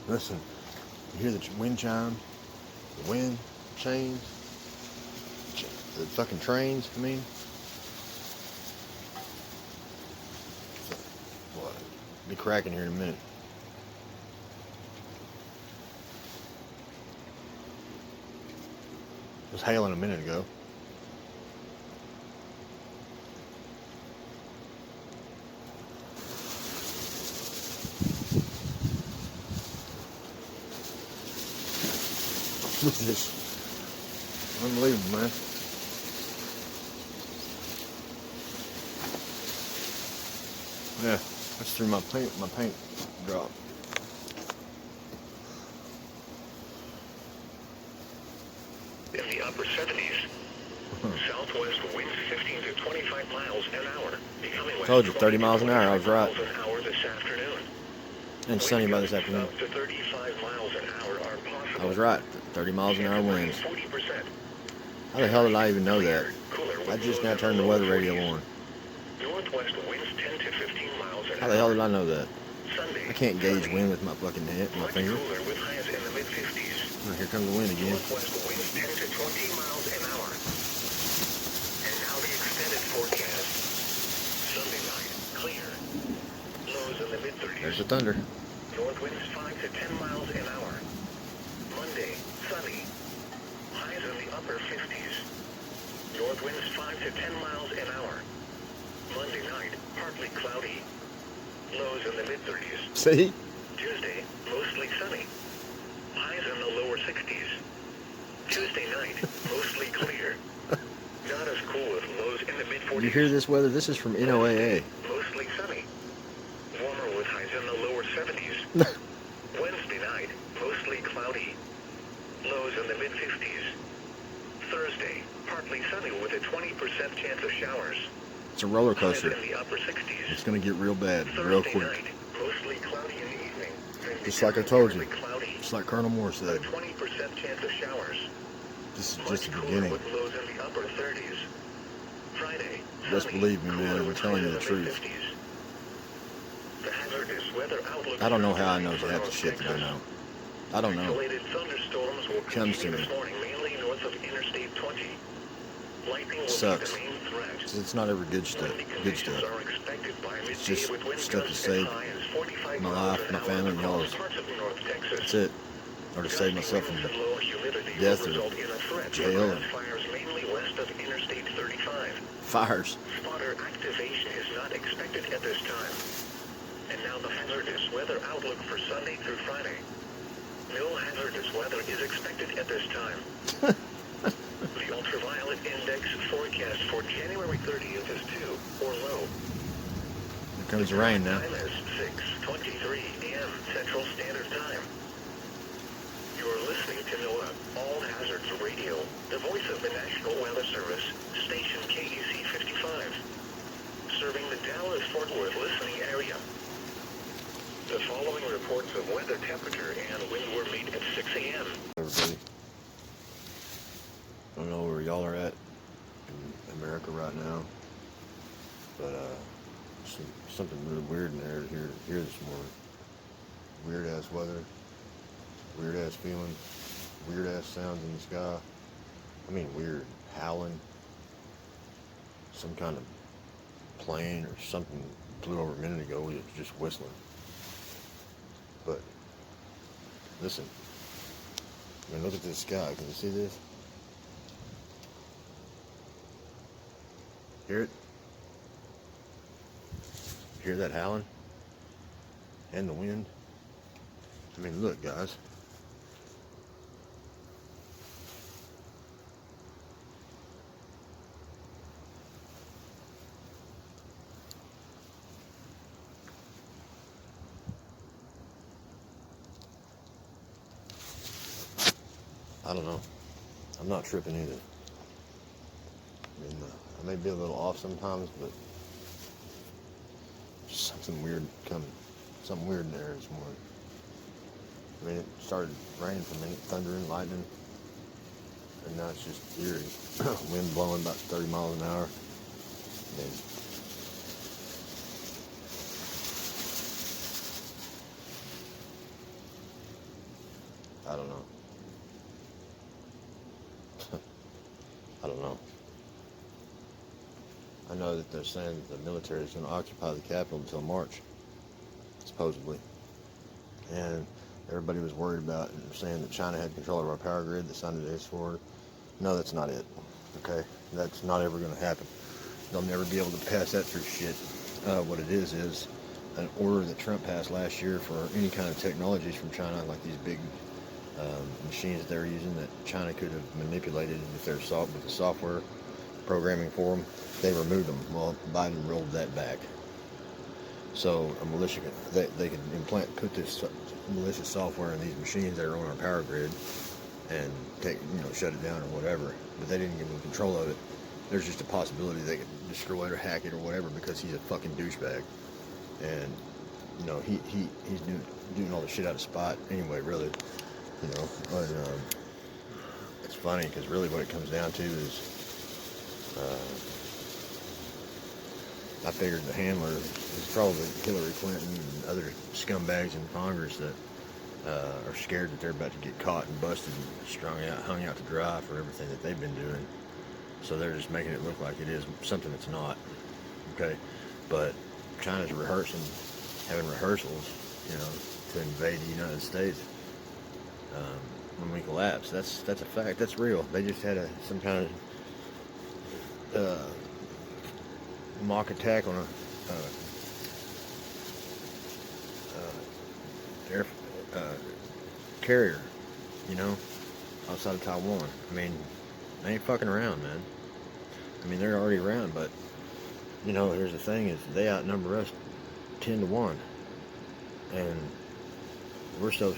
Listen, you hear the wind chime, the wind chains, the fucking trains, I mean. What? Be cracking here in a minute. It was hailing a minute ago. Look at this. Unbelievable, man. Yeah, that's through my paint drop. In the upper 70s, southwest winds 15 to 25 miles an hour. Becoming Told you, 30 miles an hour. I was right. miles an hour this afternoon. And sunny by this afternoon. Up to 35 miles an hour are possible. I was right. 30 miles an hour winds. 40%. How the hell did I even know that? I just now turned the weather radio on. Northwest winds 10 to 15 miles an hour. How the hell did I know that? Sunday, I can't gauge wind with my fucking hand, my finger. cooler with highs in the mid-50s. Oh, here comes the wind again. Northwest winds 10 to 20 miles an hour. And now the extended forecast. Sunday night, clear. Lows in the mid-30s. There's the thunder. North winds 5 to 10 miles an hour. Monday, sunny. Highs in the upper 50s. North winds 5 to 10 miles an hour. Monday night, partly cloudy. Lows in the mid-30s. See? Tuesday, mostly sunny. Highs in the lower 60s. Tuesday night, mostly clear. Not as cool as lows in the mid-40s. You hear this weather? This is from NOAA. Mostly sunny. Warmer with highs in the lower 70s. Wednesday night, mostly cloudy. Lows in the mid-50s. Thursday, partly sunny with a 20% chance of showers. It's a roller Highs coaster. in the upper 60s. It's going to get real bad, real Thursday quick. night, mostly cloudy in the evening. Just like I told you. Cloudy. Just like Colonel Moore A said. 20% chance of showers. This is Much just the cooler beginning. with lows in the upper 30s. Friday, Just sunny, believe me, man. cooler I'm with telling you highs the in truth. mid-50s. The hazardous weather outlook. I don't know how I know for half the North shit that I Texas. know. I don't know. Isolated thunderstorms will Comes to continue me. this morning, mainly north of Interstate 20. Lightning will Sucks. be the main threat. It's not ever good stuff. Windy Good conditions stuff. are expected by It's midday just with wind stuff to gusts save as high as 45 my miles life, an my hour family, and across yours. parts of North Texas. That's it. Or to save Gusty myself winds from and low humidity death will or result in a threat jail of or fires mainly west of Interstate 35. fires. Spotter activation is not expected at this time. And now the hazardous weather outlook for Sunday through Friday. No hazardous weather is expected at this time. The ultraviolet index forecast for January 30th is 2 or low. Here comes the rain now. Time is 6:23 a.m. Central Standard Time. You're listening to NOAA All Hazards Radio, the voice of the National Weather Service, station KEC 55, serving the Dallas-Fort Worth listening area. The following reports of weather temperature and wind were made at 6 a.m. Everybody. I don't know where y'all are at in America right now, but something really weird in there to hear this morning. Weird ass weather, weird ass feeling, weird ass sounds in the sky. I mean, weird howling. Some kind of plane or something flew over a minute ago. It was just whistling. But listen, I mean, look at this sky. Can you see this? Hear it? Hear that howling? And the wind? I mean, look, guys. I don't know. I'm not tripping either. I mean, I may be a little off sometimes, but something weird coming. Something weird in the air this morning. I mean, it started raining for a minute, thunder and lightning, and now it's just eerie. Wind blowing about 30 miles an hour. And I don't know. I don't know. I know that they're saying that the military is going to occupy the capital until March, supposedly. And everybody was worried about and saying that China had control of our power grid, that signed the days forward. No, that's not it. Okay? That's not ever going to happen. They'll never be able to pass that through shit. What it is an order that Trump passed last year for any kind of technologies from China, like these big machines that they're using that China could have manipulated with their with the software programming for them. They removed them. Well, Biden rolled that back. So a militia, they could put this malicious software in these machines that are on our power grid and shut it down or whatever. But they didn't give them control of it. There's just a possibility they could destroy it or hack it or whatever because he's a fucking douchebag. And he's doing all the shit out of spot anyway, really. But it's funny because really what it comes down to is I figured the handler is probably Hillary Clinton and other scumbags in Congress that are scared that they're about to get caught and busted and hung out to dry for everything that they've been doing. So they're just making it look like it is something it's not. Okay, but China's having rehearsals, to invade the United States when we collapse. That's a fact. That's real. They just had some kind of mock attack on a air carrier, outside of Taiwan. I mean, they ain't fucking around, man. I mean, they're already around, but here's the thing: is they outnumber us 10-1, and we're so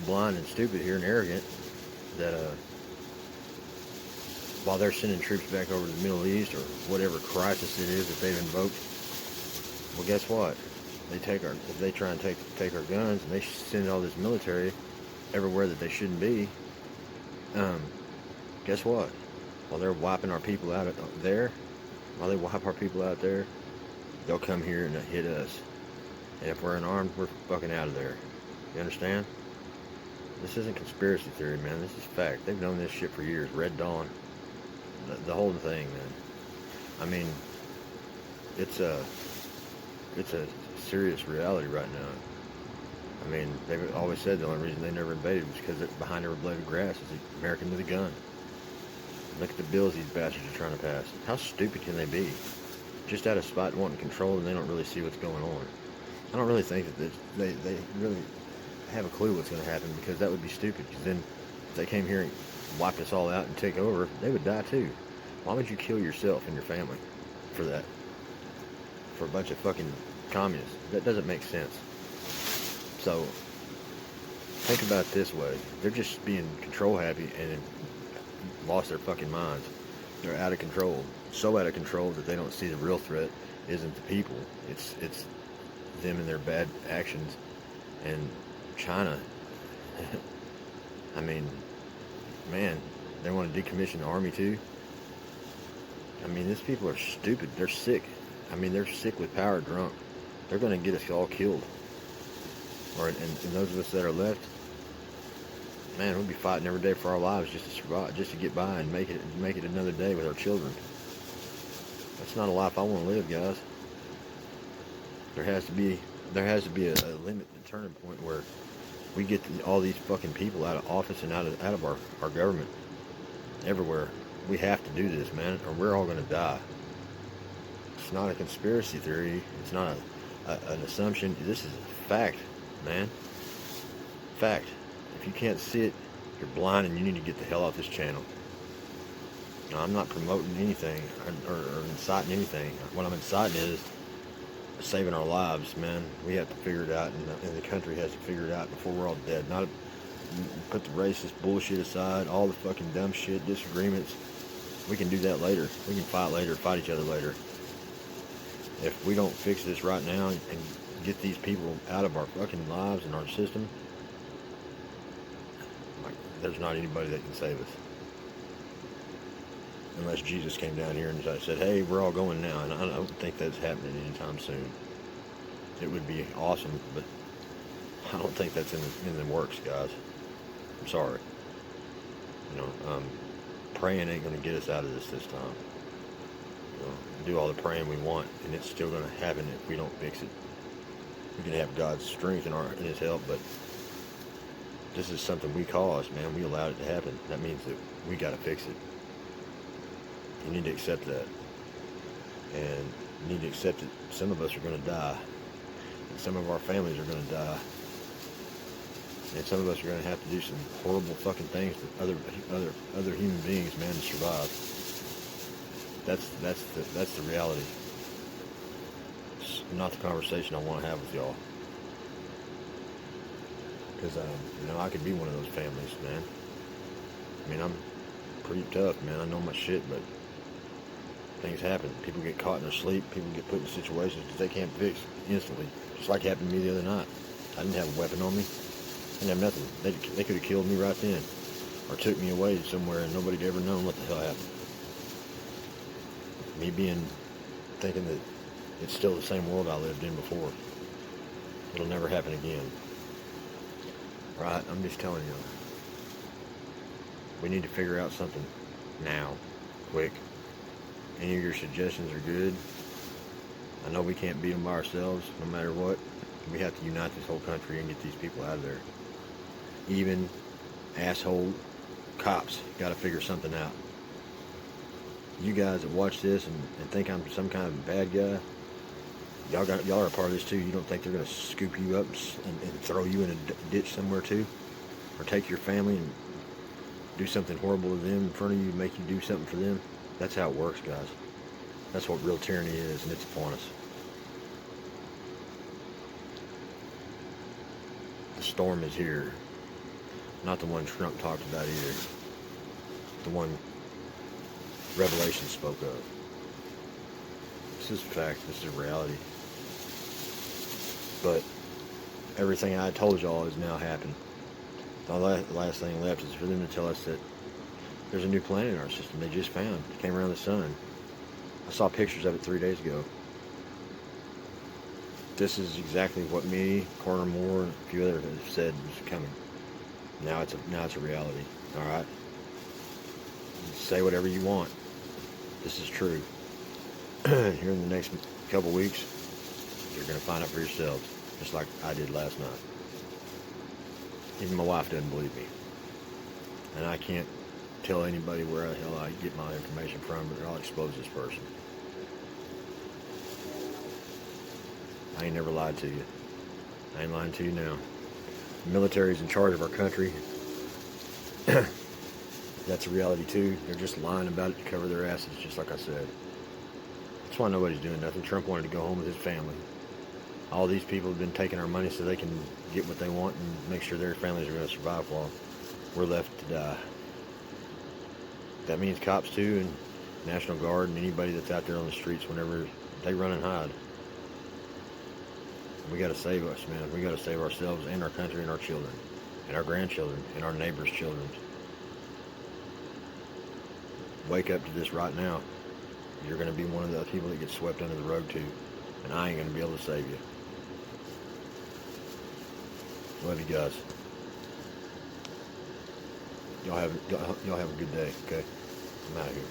blind and stupid here and arrogant that while they're sending troops back over to the Middle East or whatever crisis it is that they've invoked, well, guess what? If they try and take our guns and they send all this military everywhere that they shouldn't be, guess what? While they're wiping our people out there, while they wipe our people out there, they'll come here and hit us. And if we're unarmed, we're fucking out of there. You understand? This isn't conspiracy theory, man. This is fact. They've known this shit for years. Red Dawn. The whole thing, man. I mean, it's a serious reality right now. I mean, they've always said the only reason they never invaded was because behind every blade of grass is the American with a gun. Look at the bills these bastards are trying to pass. How stupid can they be? Just out of spite and wanting control, and they don't really see what's going on. I don't really think that they really have a clue what's going to happen, because that would be stupid. Because then if they came here and wiped us all out and take over, they would die too. Why would you kill yourself and your family for that? For a bunch of fucking communists? That doesn't make sense. So think about it this way: they're just being control happy and lost their fucking minds. They're out of control, so out of control that they don't see the real threat isn't the people. It's them and their bad actions. And China, I mean, man, they want to decommission the army too. I mean, these people are stupid. They're sick. I mean, they're sick with power drunk. They're going to get us all killed. And those of us that are left, man, we'll be fighting every day for our lives just to survive, just to get by and make it another day with our children. That's not a life I want to live, guys. There has to be a limit, a turning point where we get all these fucking people out of office and out of our government everywhere. We have to do this, man, or we're all going to die. It's not a conspiracy theory. It's not an assumption. This is a fact, man. Fact. If you can't see it, you're blind, and you need to get the hell off this channel. Now, I'm not promoting anything or inciting anything. What I'm inciting is saving our lives, man. We have to figure it out, and the country has to figure it out before we're all dead. Not put the racist bullshit aside, all the fucking dumb shit, disagreements. We can do that later. We can fight later, fight each other later. If we don't fix this right now and get these people out of our fucking lives and our system, there's not anybody that can save us. Unless Jesus came down here and said, hey, we're all going now. And I don't think that's happening anytime soon. It would be awesome, but I don't think that's in the works, guys. I'm sorry. You know, praying ain't gonna get us out of this time. You know, do all the praying we want, and it's still gonna happen if we don't fix it. We can have God's strength and His help, but this is something we caused, man. We allowed it to happen. That means that we gotta fix it. You need to accept that, and you need to accept that some of us are gonna die, and some of our families are gonna die. And some of us are going to have to do some horrible fucking things to other human beings, man, to survive. That's the reality. It's not the conversation I want to have with y'all. Because you know, I could be one of those families, man. I mean, I'm pretty tough, man. I know my shit, but things happen. People get caught in their sleep. People get put in situations that they can't fix instantly. Just like happened to me the other night. I didn't have a weapon on me. I didn't have nothing. They could have killed me right then, or took me away somewhere, and nobody'd ever known what the hell happened. Me thinking that it's still the same world I lived in before. It'll never happen again. Right? I'm just telling you. We need to figure out something now, quick. Any of your suggestions are good. I know we can't beat them by ourselves, no matter what. We have to unite this whole country and get these people out of there. Even asshole cops got to figure something out. You guys that watch this and think I'm some kind of bad guy, y'all are a part of this too. You don't think they're going to scoop you up and throw you in a ditch somewhere too? Or take your family and do something horrible to them in front of you, make you do something for them? That's how it works, guys. That's what real tyranny is, and it's upon us. The storm is here. Not the one Trump talked about either. The one Revelation spoke of. This is a fact. This is a reality. But everything I told y'all has now happened. The last thing left is for them to tell us that there's a new planet in our system they just found. It came around the sun. I saw pictures of it 3 days ago. This is exactly what me, Corner Moore, and a few others have said was coming. Now it's a reality. All right. Say whatever you want. This is true. Here in the next couple weeks, you're going to find out for yourselves, just like I did last night. Even my wife doesn't believe me, and I can't tell anybody where the hell I get my information from, or I'll expose this person. I ain't never lied to you. I ain't lying to you now. The military's in charge of our country. That's a reality too. They're just lying about it to cover their asses, just like I said. That's why nobody's doing nothing. Trump wanted to go home with his family. All these people have been taking our money so they can get what they want and make sure their families are going to survive while we're left to die. That means cops too, and National Guard, and anybody that's out there on the streets whenever they run and hide. We got to save us, man. We got to save ourselves and our country and our children and our grandchildren and our neighbors' children. Wake up to this right now. You're going to be one of the people that gets swept under the rug too, and I ain't going to be able to save you. Love you guys. Y'all have a good day, okay? I'm out of here.